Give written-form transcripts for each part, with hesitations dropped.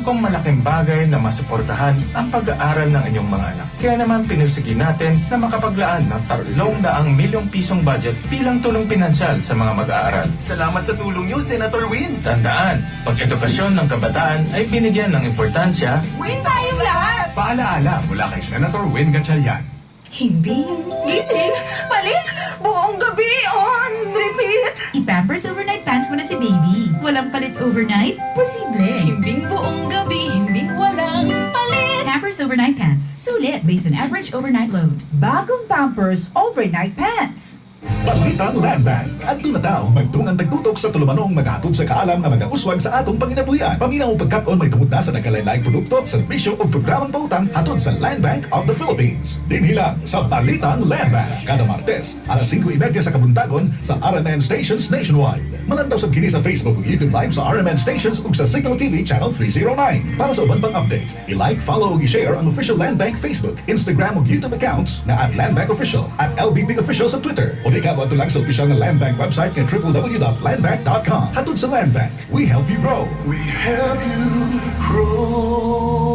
kong malaking bagay na masuportahan ang pag-aaral ng inyong mga anak. Kaya naman pinursige natin na makapaglaan ng 300 milyong pisong budget bilang tulong pinansyal sa mga mag-aaral. Salamat sa tulong niyo, Senator Win. Tandaan, pag-edukasyon ng kabataan ay binigyan ng importansya. Win tayong lahat! Paalaala mula kay Senator Win Gatchalian. Hindi gising, palit, buong gabi, on, repeat. I-Pampers Overnight Pants mo na si baby. Walang palit overnight? Posible. Himbing buong gabi, himbing walang palit. Pampers Overnight Pants. Sulit based on average overnight load. Bagong Pampers Overnight Pants. Balitang Land Bank. At doon na daw, magtungang tagtutok sa tulumanong maghatod sa kaalam na mga uswag sa atong panginabuhian. Paminaw pagkaton may tungod na sa nagkalain-laing produkto, serbisyo o programang pautang hatod sa Land Bank of the Philippines. Dinhilang sa Balitang Land Bank. Kada Martes, alas 5:30 sa Kabuntagon sa RMN Stations Nationwide. Malandaw sa kini sa Facebook o YouTube Live sa RMN Stations ug sa Signal TV Channel 309. Para sa uban pang updates, i-like, follow ug i-share ang official Land Bank Facebook, Instagram ug YouTube accounts na @Land Bank Official at LBP Official sa Twitter. O di ka mo lang sa opisyal na Land Bank website kay www.landbank.com. Hatod sa Land Bank, we help you grow. We help you grow.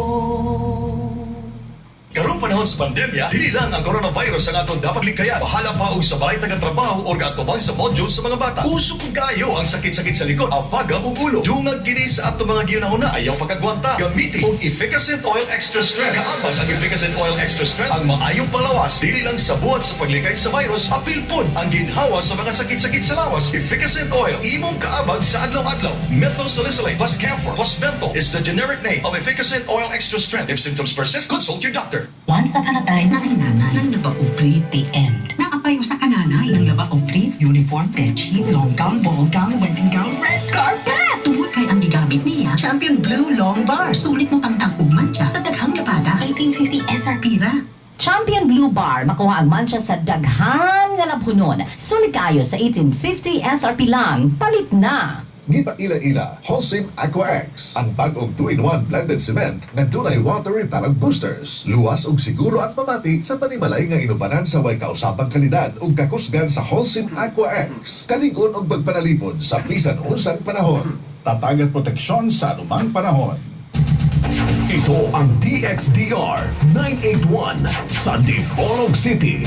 Karong panahon sa pandemya, dili lang ang coronavirus ang aton dapat likayan. Bahala pa og sabay taga-trabaho o gatubang sa module sa mga bata. Uso kung kayo ang sakit-sakit sa likod, apaga o ulo. Dungag kini sa ato mga ginahuna, ayaw pagkagwanta. Gamitin og Efficacent Oil Extra Strength. Kaabang ang Efficacent Oil Extra Strength ang maayong palawas. Dili lang sa buhat sa paglikay sa virus, apil pun ang ginhawa sa mga sakit-sakit sa lawas. Efficacent Oil, imong kaabang sa adlaw-adlaw. Methylsalicylate plus camphor plus menthol is the generic name of Efficacent Oil Extra Strength. If symptoms persist, consult your doctor. Once upon a time, ang nanay ng Labaupri, the end. Naapayo sa kananay ng Labaupri, uniform, bedsheet, long gown, ball gown, wedding gown, red carpet! Tungod kay ang gigamit niya, Champion Blue Long Bar. Sulit mo tangtang umansya sa daghang lapada, 1850 SRP ra. Champion Blue Bar, makuha ang mancha sa daghan nga labhunon. Sulit kayo sa 1850 SRP lang. Palit na! Gipaila-ila, Holcim Aqua X, ang bagong 2-in-1 blended cement na dunay water repellent boosters. Luwas ug siguro ang pamati sa panimalay nga inubanan sa way kausapang kalidad ug kakusgan sa Holcim Aqua X. Kaligon og pagpanalipod sa bisan unsang panahon. Tatag at proteksyon sa anumang panahon. Ito ang DXDR 981 sa Dipolog City.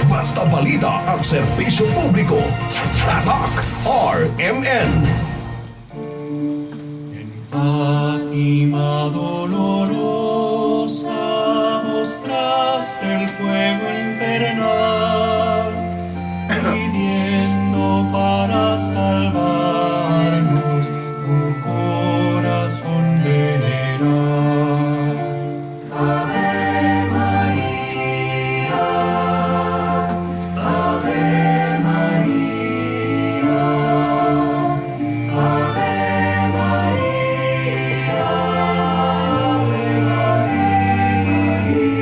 Basta balita ang serbisyo publiko. Tatak RMN. En Fátima dolorosa mostraste el fuego infernal, pidiendo para salvarnos tu corazón veneral. Ave María, Ave María, Ave María, Ave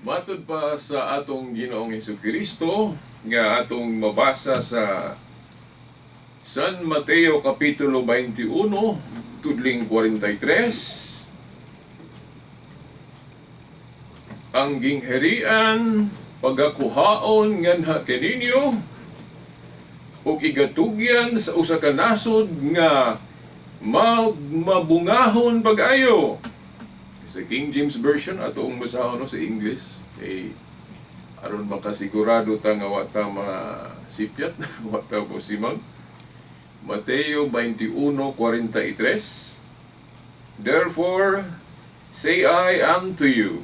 Matod pa sa atong Ginoong Hesukristo nga atong mabasa sa San Mateo Kapitulo 21, tudling 43. Ang gingherian pagakuhaon nganha kaninyo ug igatugyan sa usa ka nasod nga mabungahon pag-ayo. Sa King James Version atong basahon sa English kay aron makasigurado ta nga wa ta masipyat wa ta posimang. Mateo 21:43. Therefore say I unto you,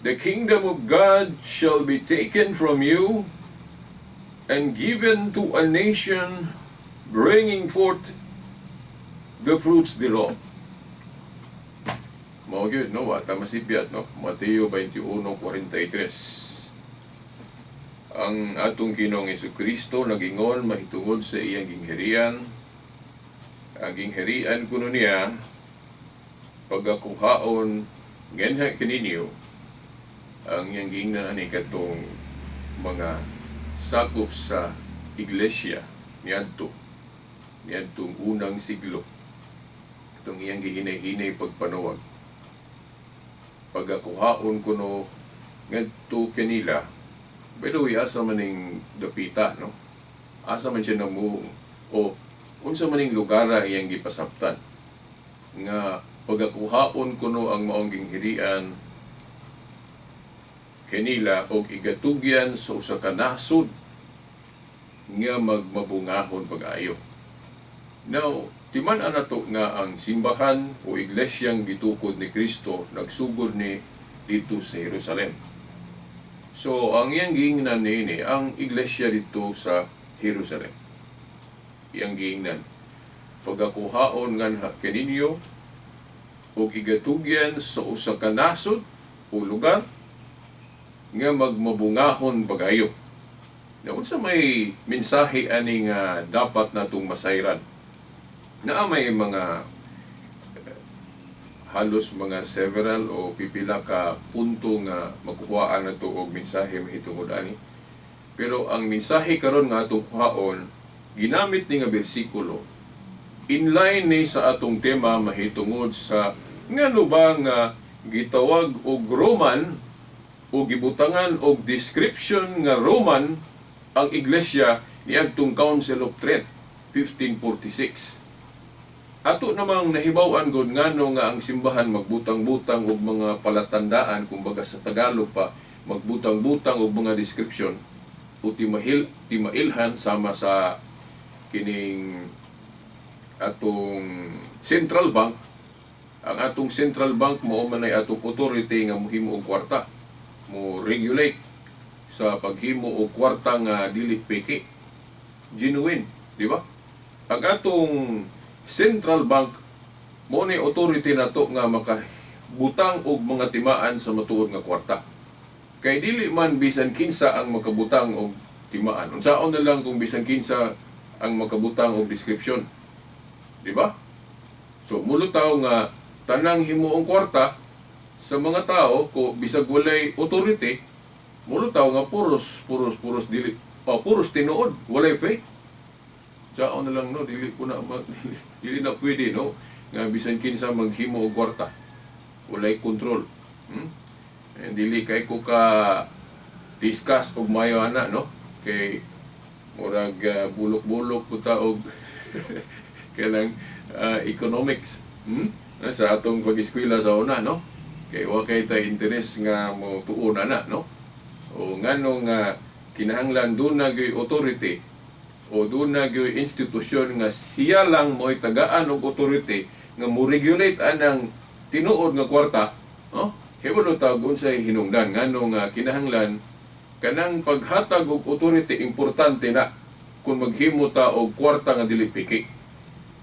the kingdom of God shall be taken from you and given to a nation bringing forth the fruits thereof. Mao gyud no, wa ta masipyat no. Mateo 21:43. Ang atong Ginoong Hesukristo nagingon mahitungod sa iyang gingherian. Ang gingherian kuno niya pagakuhaon ngenha kaninyo ang iyang gingnan ani katong mga sakop sa iglesia niadtong unang siglo. Itong iyang gihinay-hinay pagpanuwag. Pagakuhaon kuno ngadto kanila. By the way, asa man ning dapita, no? Asa man siya namuong o unsa man ning lugar iyang gipasabtan nga pagakuhaon kuno ang maong ginghirian kanila og igatugyan sa usa ka nasod nga magmabungahon pag-ayo. Now, timan-an nato nga ang simbahan o iglesyang gitukod ni Kristo nagsugod ni dito sa Jerusalem. So, ang iyang giingnan niini, ang iglesia dito sa Jerusalem. Iyang giingnan. Pagakuhaon nga kaninyo o igatugyan sa usa ka nasod o lugar nga magmabungahon pag-ayo. Na unsa may mensahe ani nga dapat natong masayran. Na may mga halos mga several o pipila ka punto nga makuhaan nato og mensahe mahitungod ani. Pero ang mensahe karon nga atong kuhaon ginamit ni nga bersikulo inline ni sa atong tema mahitungod sa ngano ba nga gitawag og Roman o gibutangan og description nga Roman ang iglesia niadtong Council of Trent 1546. Ato namang nahibaw-an gud ngano nga ang simbahan magbutang-butang og mga palatandaan kumbaga sa Tagalog pa magbutang-butang og mga description o timailhan sama sa kining atong Central Bank. Ang atong Central Bank mao man ay atong authority nga mohimo og kwarta, mo regulate sa paghimo og kwarta nga dili peke, genuine, di ba? Ang atong Central Bank mo ni authority nato nga makabutang og mga timaan sa matuod nga kwarta. Kay dili man bisan kinsa ang makabutang og timaan. Unsaon na lang kung bisan kinsa ang makabutang og description. Di ba? So mulutaw nga tanang himuong kwarta sa mga tao ko bisag walay authority, mulutaw nga puros dili puros tinuod, walay faith. Saon na lang no, dili ko na dili na pwede no nga bisan kinsa maghimo og kwarta. Walay control. And dili kay ko ka discuss og mayo ana no kay murag bulok-bulok puta og kanang economics. Sa atong pag-eskwela sa una no kay wa kay ta interes nga mo tuon ana no o ngano nga kinahanglan doon na gyud authority o doon na gyud institusyon nga siya lang mo'y tagaan og authority nga mo regulate anang tinuod nga kwarta no hibulo tawag unsay hinungdan ngano nga kinahanglan kanang paghatag og authority importante na kung maghimo ta og kwarta nga dili piki.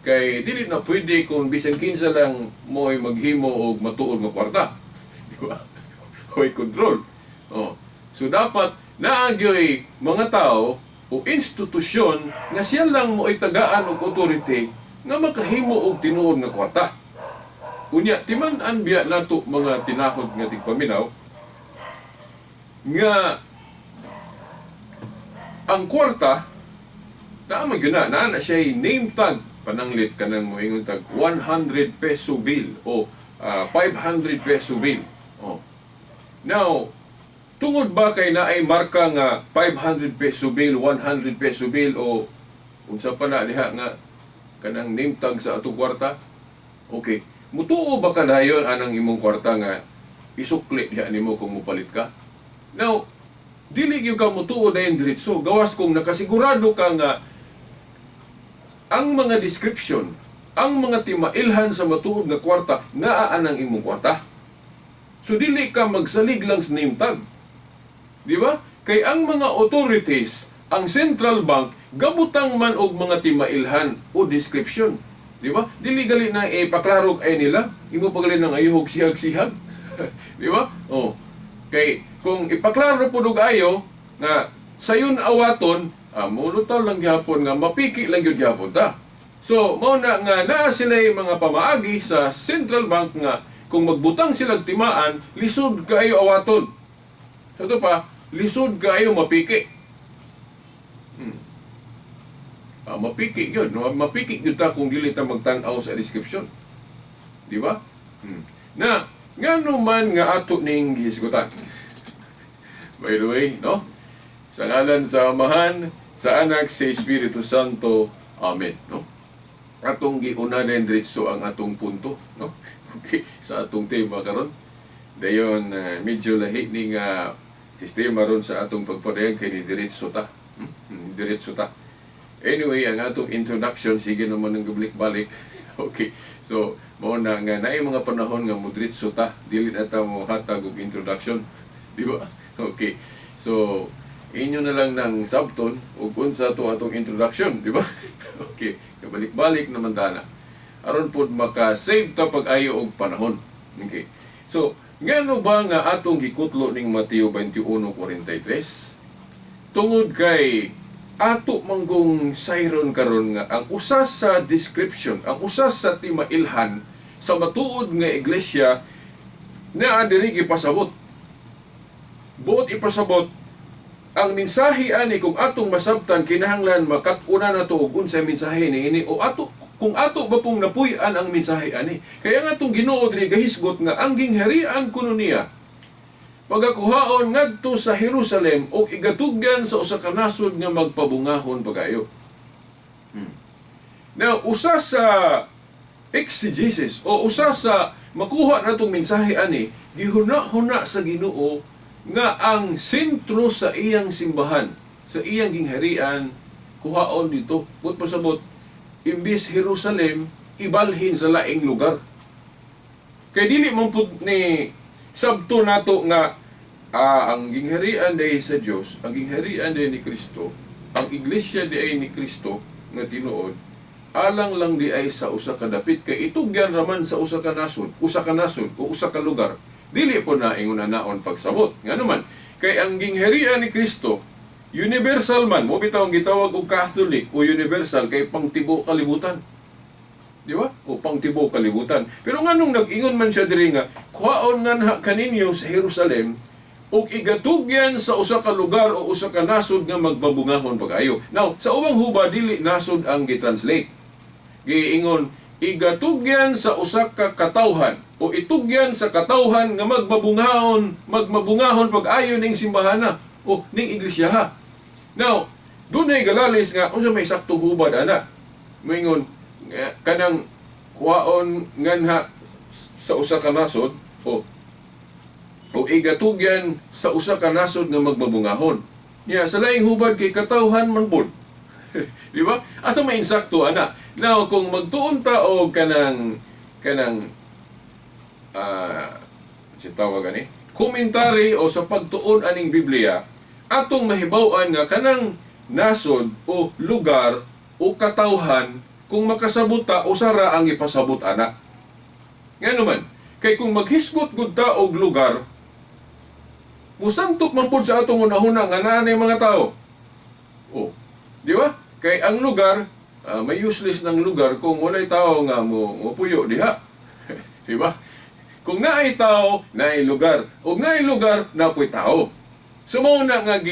Kay dili na pwede kung bisan kinsa lang mo'y maghimo og matuod nga kwarta. Di ba? Hoy control. Oh. So dapat naagyoy mga tao o institusyon nga siya lang mo'y tagaan og authority nga makahimo og tinuod nga kwarta. Unya timan-an biya nato mga tinahod nga tigpaminaw nga ang kwarta naamag yun na siya name tag pananglit ka ng moingon tag 100 peso bill o 500 peso bill. Oh. Now, tungod ba kay na ay marka nga 500 peso bill, 100 peso bill o unsa pa na diha nga kanang name tag sa atong kwarta? Okay. Mutuo ba kadayon anang imong kwarta nga isukli diha nimo kung mupalit ka? Now, dili gyud ka mutuo dayon diretso. Gawas kung nakasigurado ka nga ang mga description, ang mga timailhan sa matuod nga kwarta, naa ang imong kwarta. So, dili ka magsalig lang sa name tag. Di ba? Kay ang mga authorities, ang Central Bank, gabutang man og mga timailhan o description. Di ba? Dili gali na ipaklarog ay nila. Imo pagali nang ayuhog sihag-sihag. Di ba? Oh. Kay, kung ipaklaro po og ayo, nga sayon awaton, mulutaw lang gihapon nga mapiki lang gyud gihapon ta. So mao na nga naa sila mga pamaagi sa Central Bank nga kung magbutang sila timaan lisod kaayo awaton. So ito pa lisod kaayo mapiki. Mapiki gyud, mapiki gyud ta kung dili ta magtan-aw sa description. Di ba? Na ngano man nga ato ning hisgutan. By the way, no? Sa ngalan sa Amahan, sa Anak, sa Espiritu Santo. Amen, no? Atong giuna din diretso ang atong punto, no? Okay, sa atong tema karon. Dayon medyo lahi ni nga sistema ron sa atong pagpadayag kay ni diretso ta. Diretso ta. Anyway, ang atong introduction sige naman ng gabalik-balik. Okay. So, mao na nga naay mga panahon nga mo diretso ta, dili na ta mo hatag og introduction. Di ba? Okay. So, inyo na lang ng sabton ug unsa to atong introduction, di ba? Okay. Kabalik-balik naman ta na. Aron pod maka-save ta pag-ayo og panahon. Okay. So, ngano ba nga atong gikutlo ning Mateo 21:43? Tungod kay ato manggong sayron karon nga ang usa sa description, ang usa sa timailhan sa matuod nga iglesia na diri gipasabot. Buot ipasabot ang mensahe ani kung atong masabtan kinahanglan makat-una nato og unsay mensahe niini o ato kung ato ba pong napuy-an ang mensahe ani. Kaya nga itong Ginoo diri gahisgot nga ang gingharian kuno niya pagakuhaon ngadto sa Jerusalem o igatugyan sa usa ka nasod nga magpabungahon pagayo. Now, usa sa exegesis o usa sa makuha natong mensahe ani gihuna-huna sa Ginoo nga ang sentro sa iyang simbahan, sa iyang gingharian kuhaon dito. But pasabot imbis Jerusalem, ibalhin sa laing lugar. Kay dili man pud ni sabto nato nga ang gingharian day sa Dios, ang gingharian day ni Kristo, ang iglesia day ni Kristo nga tinuod, alang lang di ay sa usa ka dapit kay itugyan raman sa usa ka nasod o usa ka lugar. Dili po na ingon naon pagsabot. Nganuman, kay ang gingharian ni Kristo universal man, mo bitaw ang gitawag og Catholic o universal kay pangtibo kalibutan. Di ba? O pangtibo kalibutan. Pero nganong nag-ingon man siya diri nga, kuhaon nga kaninyo sa Jerusalem ug igatugyan sa usa ka lugar o usa ka nasod nga magbabungahon pag-ayo. Now, sa ubang huba dili nasod ang gitranslate. Giingon igatugyan sa usa ka katawhan o itugyan sa katawhan nga magmabungahon pag-ayo ning simbahana o ning iglesia. Now, dunay galalis nga unsa may saktong hubad ana. Moingon kanang kuhaon nganha sa usa ka nasod o igatugyan sa usa ka nasod nga magbabungahon. Nya sa laing hubad kay katawhan man pod. Di ba? Asa may insakto ana. Now kung magtuon ta og kanang tawag ani komentary o sa pagtuon aning Biblia, atong mahibaw-an nga kanang nasod o lugar o katawhan kung makasabot ta usara ang ipasabot ana. Ngano man, kay kung maghisgot gud ta og lugar, musantok man pud sa atong unahuna nga naa mga tao. Oh, di ba? Kay ang lugar, may useless ng lugar kung walay tao nga mo puyo diha. Di ba? Kung naay tao, naay lugar. Ug naay lugar, napoy tao. So mao na nga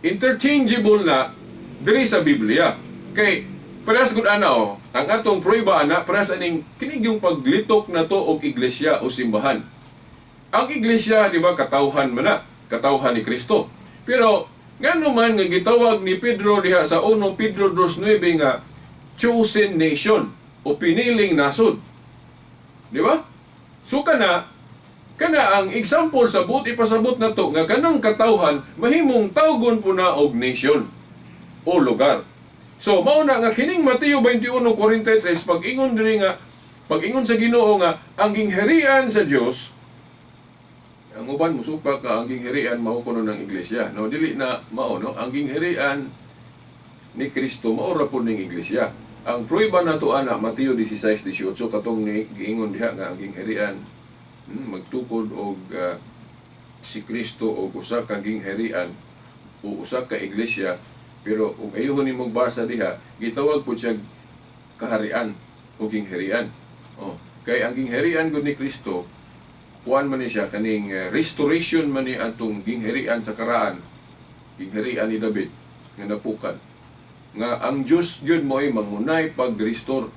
interchangeable na diri sa Biblia. Kay parehas gud ana ang atong prueba ana parehas aning kining yung paglitok na to og iglesia o simbahan. Ang iglesia, di ba, katawhan man na, katawhan ni Kristo. Pero ngano man nga gitawag ni Pedro diha sa 1 Pedro 2:9 nga chosen nation o piniling nasod. Di ba? So kana ang example sa buot ipasabot na to nga kanang katawhan mahimong tawgon po na og nation o lugar. So mao na nga kining Mateo 21:43 pag-ingon sa Ginoo nga ang gingharian sa Dios, ang uban musupak ka ang gingharian mao kuno ng iglesia. No, dili na mao no, ang gingharian ni Kristo mao ra pud ning iglesia. Ang prueba nato ana Mateo 16:18 katong ni giingon diha nga ang gingharian magtukod og si Kristo og usa ka gingharian o usa ka iglesia. Pero kung ayuhon ni magbasa diha, gitawag po siya kaharian o gingharian. Oh, kay ang gingharian gud ni Kristo, kuan man ni siya kaning restoration man ni atong gingharian sa karaan. Gingharian ni David nga napukan. Nga ang Dios gyud mo ay mangunay pag-restore.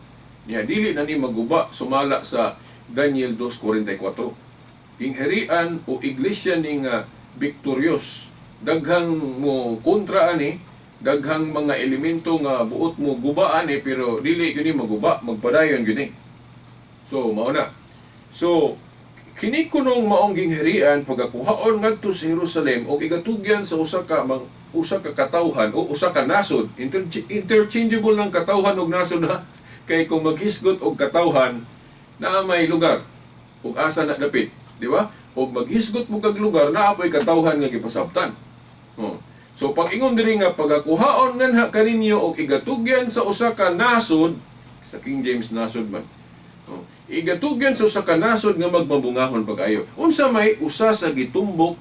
Niya dili na ni maguba sumala sa Daniel 2:44. Gingharian o iglesia ning victorious. Daghang mo kontra ani, daghang mga elemento nga buot mo gubaan pero dili gyud ni maguba, magpadayon gyud ni. So mao na. So kini kunong maong gingharian pagakuhaon ngadto sa Jerusalem o igatugyan sa usa ka katawhan o usa ka nasod, interchangeable ng katawhan ug nasod ha. Kay kung maghisgot og katawhan na may lugar ug asa na dapit, di ba? O maghisgot mo kag lugar na apoy katawhan nga gipasabtan. So pag-ingon diri nga pagakuhaon nganha kaninyo og igatugyan sa usa ka nasod, sa King James nasod man. Igatugyan sa usa ka nasod nga magmabungahon pag-ayo. Unsa may usa sa gitumbok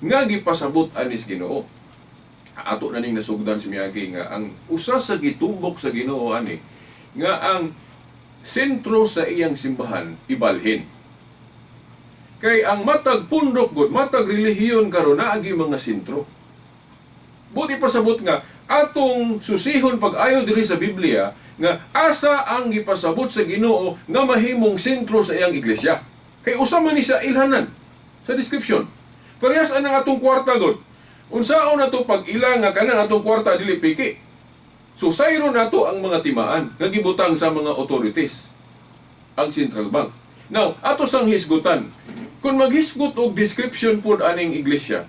nga gipasabot anis Ginoo. Ato na ning nasugdan si Miyagi nga ang usa sa gitumbok sa Ginoo ani nga ang sentro sa iyang simbahan ibalhin. Kay ang matag pundok gud, matag relihiyon karon naagi mga sentro. Buti pasabot nga atong susihon pag-ayo diri sa Biblia nga asa ang gipasabot sa Ginoo nga mahimong sentro sa iyang iglesia. Kay usa man ni sa ilhanan sa description. Parehas anang atong kwarta gud. Unsaon nato pag ilang nga kanang atong kwarta dili piki. So sayro nato ang mga timaan nga gibutang sa mga authorities ang Central Bank. Now, ato sang hisgutan. Kung maghisgot og description pod aning iglesia,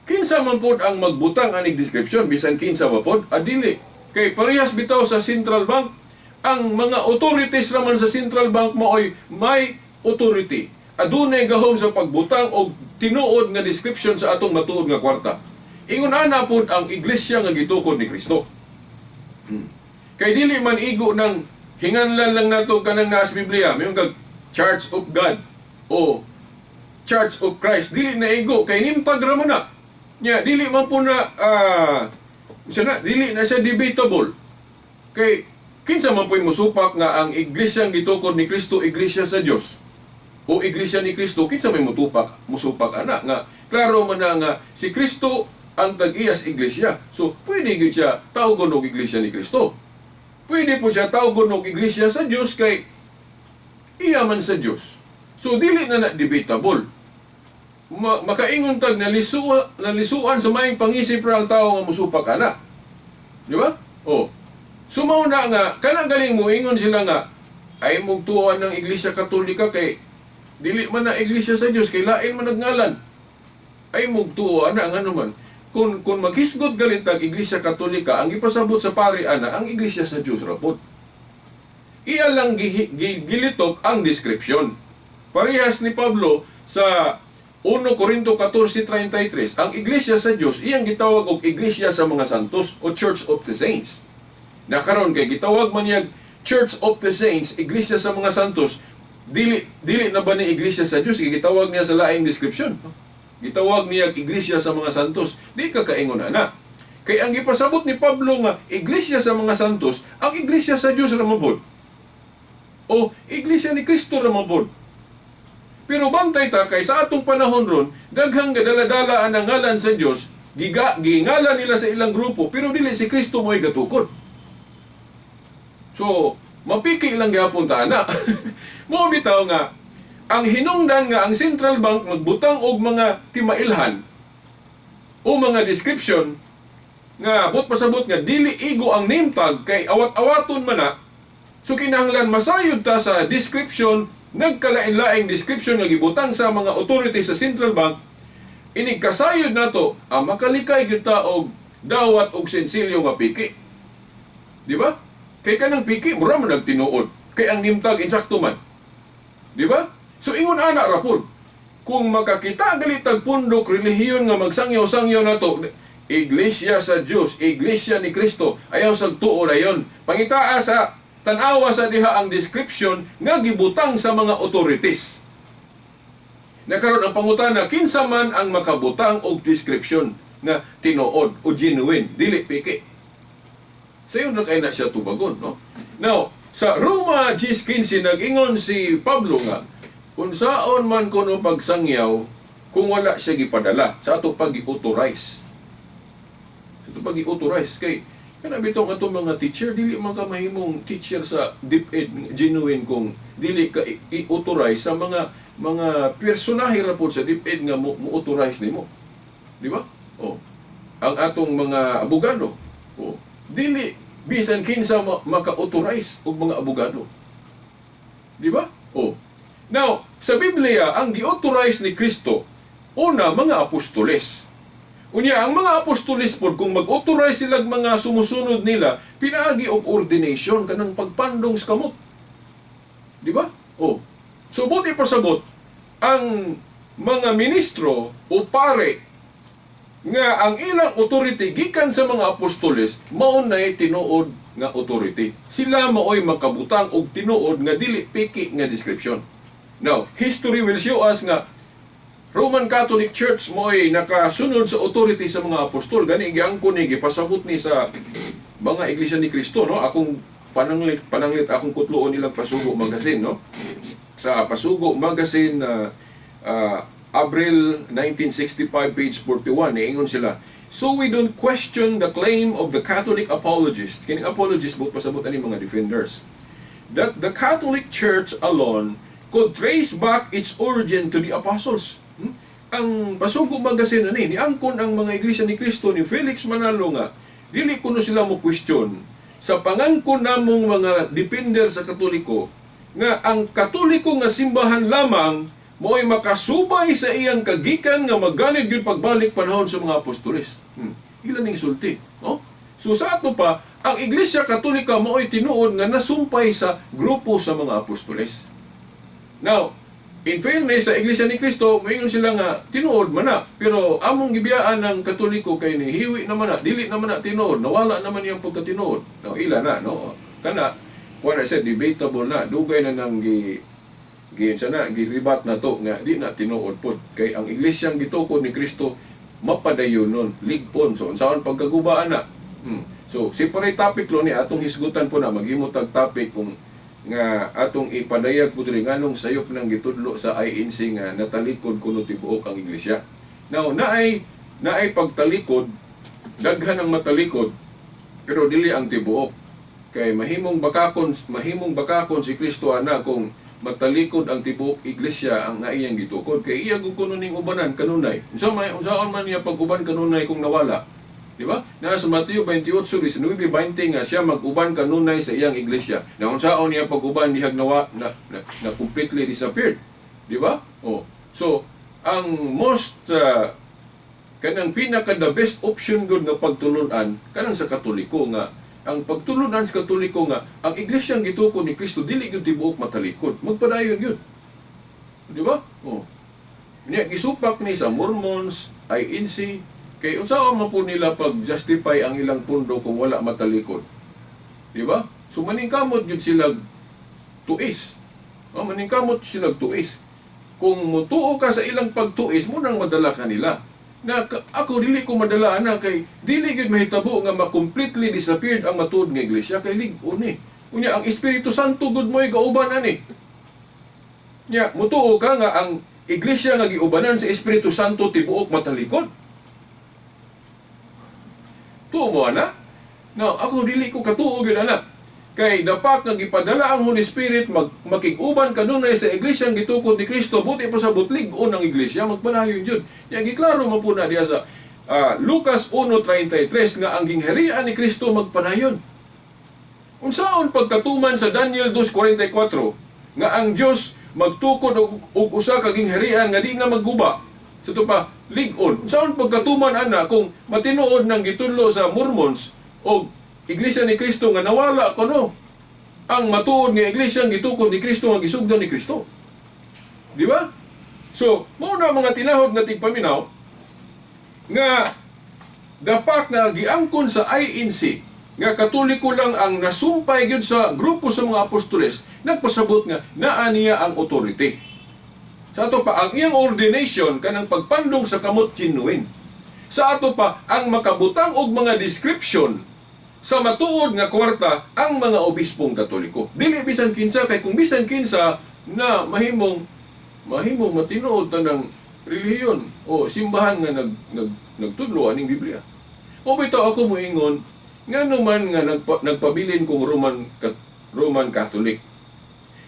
kinsa man pod ang magbutang aning description bisan kinsa ba pod? Adili. Kay parehas bitaw sa Central Bank, ang mga authorities naman sa Central Bank maoy may authority. Adunay gahom sa pagbutang og tinuod nga description sa atong matuod nga kwarta. Ingon ana pod ang iglesia nga gitukod ni Kristo. Kay dili man igo ng hinganlan lang nato kanang nas Biblia, mayon kag Church of God o Church of Christ, dili na igo kay nimpag ra man na. Nya dili man po na dili na siya debatable. Kay kinsa man po'y musupak nga ang iglesia ang gitukod ni Kristo iglesia sa Dios o iglesia ni Kristo, kinsa may musupak ana nga klaro man na nga si Kristo ang tag-iyas iglesia. So pwede gyud siya tawgon og iglesia ni Kristo. Pwede po siya tawgon og iglesia sa Dios kay iya man sa Dios. So dili na debatable. Makaingon tag nalisuan sa maayong pangisip ra ang tao nga musupak ana. Di ba? Sumaw na nga kanang galing mo ingon sila nga ay mugtuon ng Iglesia Katolika kay dili man na iglesia sa Dios kay lain man nagngalan. Ay mugtuon na nga naman. Kung maghisgot galit ang Iglesia Katolika, ang ipasabot sa pari ana ang iglesia sa Dios ra pod. Iya lang gilitok ang description. Parehas ni Pablo sa 1 Corinto 14:33, ang iglesia sa Dios iyang gitawag og iglesia sa mga santos o Church of the Saints. Nakaron kay gitawag man niya Church of the Saints, iglesia sa mga santos, dili na ba ni iglesia sa Dios gitawag niya sa laing description? Gitawag niya iglesia sa mga santos. Di ka kaingon ana. Kay ang gipasabot ni Pablo nga iglesia sa mga santos, ang iglesia sa Dios ra mabod. O iglesia ni Kristo ra mabod. Pero bantay ta kay sa atong panahon ron, daghang gadala-dala ang ngalan sa Dios, gingalan nila sa ilang grupo, pero dili si Kristo mo'y gatukod. So, mapiki lang gyapon ta ana. Mo bitaw nga ang hinungdan nga ang Central Bank magbutang og mga timailhan o mga description nga but pasabot nga dili igo ang name tag kay awat-awaton man na. So kinahanglan masayod ta sa description, nagkalain-laing description nga gibutang sa mga authorities sa Central Bank. Inig kasayod nato makalikay gyud ta og dawat og sensilyo nga piki. Di ba? Kay kanang piki mura man nagtinuod kay ang name tag insakto man. Di ba? So ingon ana ra pod. Kung makakita galitag pundok relihiyon nga magsangyaw-sangyaw nato, iglesia sa Dios, iglesia ni Kristo, ayaw sag tuo dayon. Pangitaa sa tan-awa sa diha ang description nga gibutang sa mga authorities. Nakaroon ang pangutana, kinsa man ang makabutang og description nga tinuod o genuine, dili piki. Sayo na kay na siya tubagon, no? Now, sa Roma 10:15 nag-ingon si Pablo nga unsaon man kuno pagsangyaw kung wala siya gipadala sa ato pag-authorize. Sa ato pag-authorize kay kana bitong ato mga teacher dili man ka mahimong teacher sa DepEd genuine kung dili ka i-authorize sa mga mga personahe ra po sa DepEd nga mo-authorize nimo. Di ba? Oh. Ang atong mga abogado, oh, dili bisan kinsa maka-authorize og mga abogado. Di ba? Oh. Now, sa Biblia, ang gi-authorize ni Kristo, una, mga apostoles. Unya, ang mga apostoles po, kung mag-authorize silang mga sumusunod nila, pinaagi og ordination, kanang pagpandong sa kamot. Di ba? Oh. So, buti pasabot, ang mga ministro o pare nga ang ilang authority gikan sa mga apostoles maunay tinuod nga authority. Sila maoy makabutang og tinuod nga dili piki nga description. Now, history will show us nga Roman Catholic Church mo'y nakasunod sa authority sa mga apostol. Gani giangkon ni gipasabot ni sa mga iglesia ni Kristo, no? Akong pananglit akong kutloon nilang Pasugo Magazine, no? Sa Pasugo Magazine Abril 1965, page 41, niingon sila, "So we don't question the claim of the Catholic apologists," kining apologists, buot pasabot ani mga defenders, "that the Catholic Church alone could trace back its origin to the apostles." Ang Pasugo Magazine ani, niangkon ang mga iglesia ni Kristo ni Felix Manalo nga, dili kuno sila mo question sa pangangkon namong mga defender sa Katoliko, nga ang Katoliko nga simbahan lamang mo'y makasubay sa iyang kagikan nga magganid gyud pagbalik panahon sa mga apostoles. Ilan ning sulti, no? So sa ato pa, ang Iglesia Katolika mo'y tinuod nga nasumpay sa grupo sa mga apostoles. Now, in fairness sa Iglesia ni Kristo, mayon sila nga tinuod man na, pero among gibiyaan ng Katoliko kay ni hiwi naman na, dili naman na tinuod, nawala naman yung pagkatinuod. Now, ila na, no? Kana, what I said, debatable na, dugay na nang giribat na to nga di na tinuod pod kay ang iglesyang gitukod ni Kristo mapadayon nun, ligon, so unsaon pagkagubaan na. So separate topic lo ni atong hisgutan po na maghimutag topic kung nga atong ipadayag po diri nganong sayop nang gitudlo sa INC nga natalikod kuno tibuok ang iglesia. Now naay pagtalikod, daghan ang matalikod, pero dili ang tibuok. Kay mahimong bakakon si Kristo ana kung matalikod ang tibuok iglesia ang iyang gitukod kay iya gud kuno ning ubanan kanunay. Unsaon man niya pag-uban kanunay kung nawala. Di ba? Na sa Mateo 28:19-20 nga siya mag-uban kanunay sa iyang iglesia. Na unsaon niya pag-uban dihag na completely disappeared. Di ba? Oh. So, ang most kanang pinaka the best option gud nga pagtulunan kanang sa Katoliko nga ang pagtulunan sa Katoliko nga ang iglesyang gitukod ni Kristo dili gyud tibuok matalikod, magpadayon gyud. Di ba? Oh. Niya gisupak ni sa Mormons, INC, kay unsaon man po nila pag-justify ang ilang pundo kung wala matalikod. Di ba? So maningkamot gyud sila tuis. Maningkamot sila tuis. Kung mutuo ka sa ilang pagtuis mo nang madala kanila. Na ako dili ko madala na kay dili gid mahitabo nga ma-completely disappeared ang matuod nga iglesia kay lig-on ni. Unya ang Espiritu Santo gud mo'y gauban ani. Nya mutuo ka nga ang iglesia nga giubanan sa Espiritu Santo tibuok matalikod. Tuo mo ana? Now ako dili ko katuo gyud ana. Kay dapat nga gipadala ang Holy Spirit makig-uban kanunay sa iglesyang gitukod ni Kristo, buti pa sa butlig-on ang iglesia magpadayon jud. Ya giklaro man po na diya sa Lucas 1:33 nga ang gingharian ni Kristo magpadayon. Unsaon pagkatuman sa Daniel 2:44 nga ang Dios magtukod og usa ka gingharian nga di na magguba. Sa to pa lig-on. Unsaon pagkatuman ana kung matinuod nang gitudlo sa Mormons og Iglesia ni Kristo nga nawala kuno ang matuod nga iglesia ang gitukod ni Kristo nga gisugdan ni Kristo. Di ba? So, mao na mga tinahod nga tigpaminaw nga dapat nga giangkon sa INC nga Katoliko lang ang nasumpay gyud sa grupo sa mga apostoles, nagpasabot nga naa niya ang authority. Sa ato pa ang iyang ordination kanang pagpandong sa kamot genuine. Sa ato pa ang makabutang og mga description sa matuod nga kwarta ang mga obispong Katoliko. Dili bisan kinsa kay kung bisan kinsa na mahimong matinuod tanang relihiyon o simbahan nga nagtudlo aning Biblia. O bitaw ako moingon ngano man nga nagpabilin kong Roman Catholic.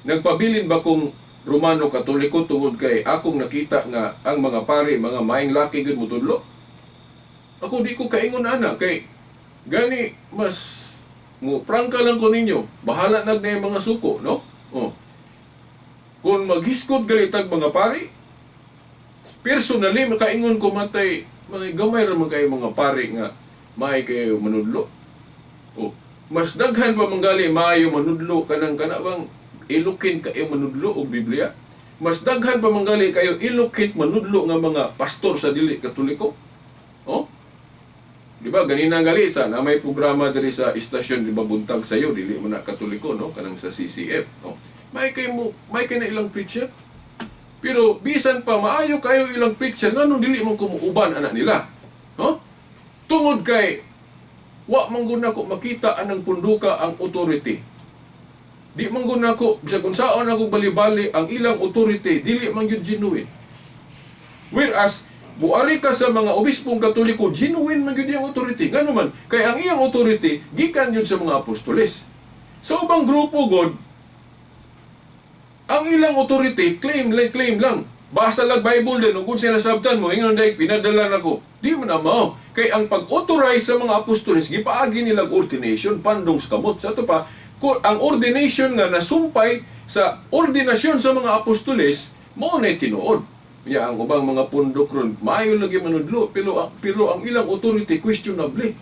Nagpabilin ba kong Romano Katoliko tungod kay akong nakita nga ang mga pari, mga maing laki gud mo tudlo. Ako di ko kaingon ana kay gani mas mo prangka lang ko ninyo. Bahala nag na yung mga suko, no? Oh. Kung maghiskod galitag mga pari, personally makaingon ko matay gamay ra man kay mga pari nga may kayo manudlo. Oh, mas daghan pa manggali maayo manudlo kanang kanabang ilukit kayo manudlo og Biblia. Mas daghan pa manggali kayo ilukit manudlo nga mga pastor sa dili Katoliko. Oh? Di ba ganina gali sa na may programa diri sa istasyon di ba buntag sayo dili man na Katoliko no kanang sa CCF no. May kay na ilang preacher. Pero bisan pa maayo kayo ilang preacher nganong dili mo kumuuban ana nila. No? Tungod kay wa man gud nako makita anang punduka ang authority. Di man gud nako bisag unsaon ako bali-bali ang ilang authority dili man gyud genuine. Whereas buari ka sa mga obispong Katoliko, genuine man gyud ang authority. Ngano man kay ang iyang authority gikan yun sa mga apostoles. Sa ubang grupo god ang ilang authority claim lang. Basa lang Bible din ug kung sinasabtan mo ingon dai pinadala nako. Di man na mao. Kay ang pag-authorize sa mga apostoles gipaagi nila ordination pandong sa kamot. Sa to pa ang ordination nga nasumpay sa ordinasyon sa mga apostoles mao na tinuod. Ya ang ubang mga pundok ron maayo lagi manudlo pero ang ilang authority questionable.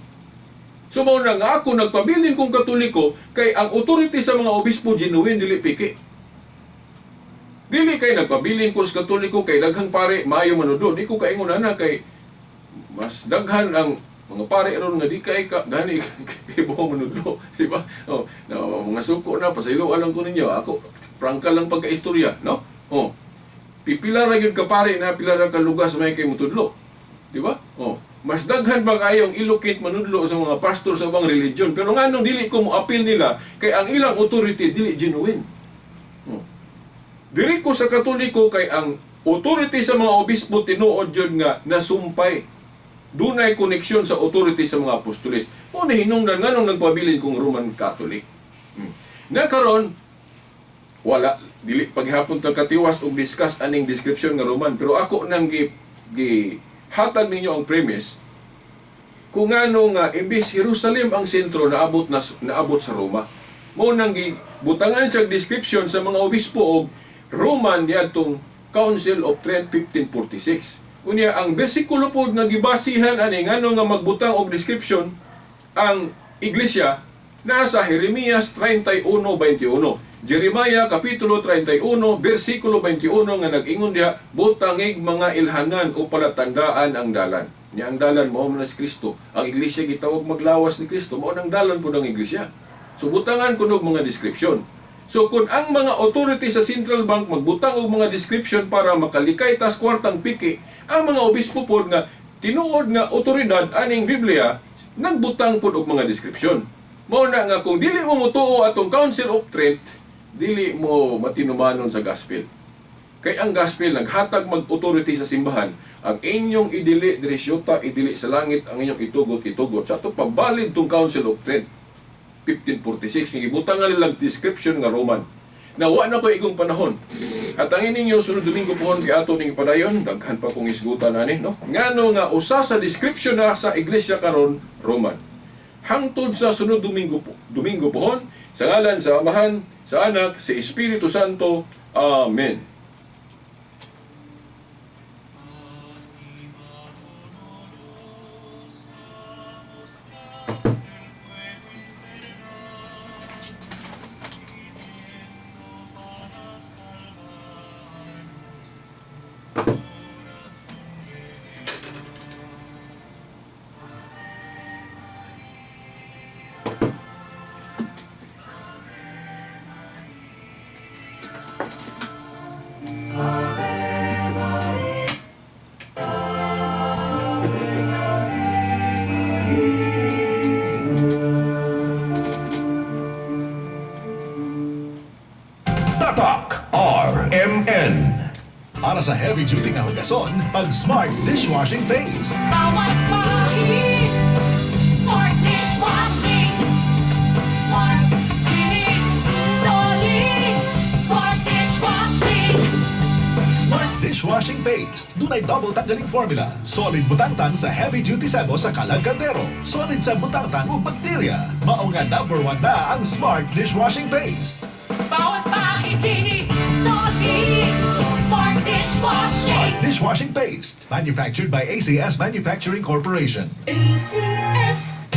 So mao na nga ako nagpabilin kong Katoliko kay ang authority sa mga obispo genuine dili piki. Dili kay nagpabilin ko sa Katoliko kay daghang pare maayo manudlo. Di ko kaingon ana kay mas daghan ang mga pare ron nga di kay gani kay buho manudlo, di ba? Oh, no, mga suko na pasaylo alang ko ninyo. Ako prangka lang pagkaistorya, no? Oh. Pipila ra gyud ka pare na pila ra ka lugas may kay mutudlo. Di ba? Oh. Mas daghan ba kayong ilukit manudlo sa mga pastor sa ubang religion pero nganong dili ko mo appeal nila kay ang ilang authority dili genuine. Oh. Diri ko sa Katoliko kay ang authority sa mga obispo tinuod jud nga nasumpay. Dunay koneksyon sa authority sa mga apostoles. O nahinungdan nganong nagpabilin kong Roman Catholic. Na karon wala dili paghapon ta katiwas og discuss aning description nga Roman pero ako nang hatag ninyo ang premise kung ngano nga imbis Jerusalem ang sentro naabot sa Roma. Mo nang gibutangan siya description sa mga obispo og Roman yadtong Council of Trent 1546. Unya ang bersikulo pod nga gibasihan ani ngano nga magbutang og description ang iglesia nasa Jeremias 31:21. Jeremiah kapitulo 31 bersikulo 21 nga nag-ingon diha butangig mga ilhanan o palatandaan ang dalan. Nya ang dalan mao man si Kristo. Ang iglesia gitawag maglawas ni Kristo mao nang dalan pod ang iglesia. So butangan kuno og mga description. So kung ang mga authority sa Central Bank magbutang og mga description para makalikay tas kwartang piki, ang mga obispo pod nga tinuod nga otoridad aning Biblia nagbutang pod og mga description. Mao na nga kung dili mo mutuo atong Council of Trent, dili mo matinumanon sa gospel. Kay ang gospel naghatag mag-authority sa simbahan, ang inyong idili diri syuta, idili sa langit, ang inyong itugot sa ato pagbalid tong Council of Trent 1546 nga gibutang nga nilang description nga Roman. Nawa na ko igong panahon. At ang ininyo sunod Domingo pohon kay ato ning padayon, daghan pa kong isgutan ani, no? Ngano nga usa sa description na sa iglesia karon Roman. Hangtod sa sunod Domingo pohon, sa ngalan sa Amahan, sa Anak, sa Espiritu Santo. Amen. Para sa heavy-duty nga hugason, pag Smart Dishwashing Paste. Bawat pahit, Smart Dishwashing. Smart Kinis, Solid, Smart Dishwashing. Dishwashing Paste. Dunay double tanggaling formula. Solid butangtang sa heavy duty sebo sa kalag kaldero. Solid sa butangtang ug bakterya. Mao nga number 1 na ang Smart Dishwashing Paste. Bawat pakikinis, solid. Smart dishwashing. Smart Dishwashing Paste. Manufactured by ACS Manufacturing Corporation. ACS.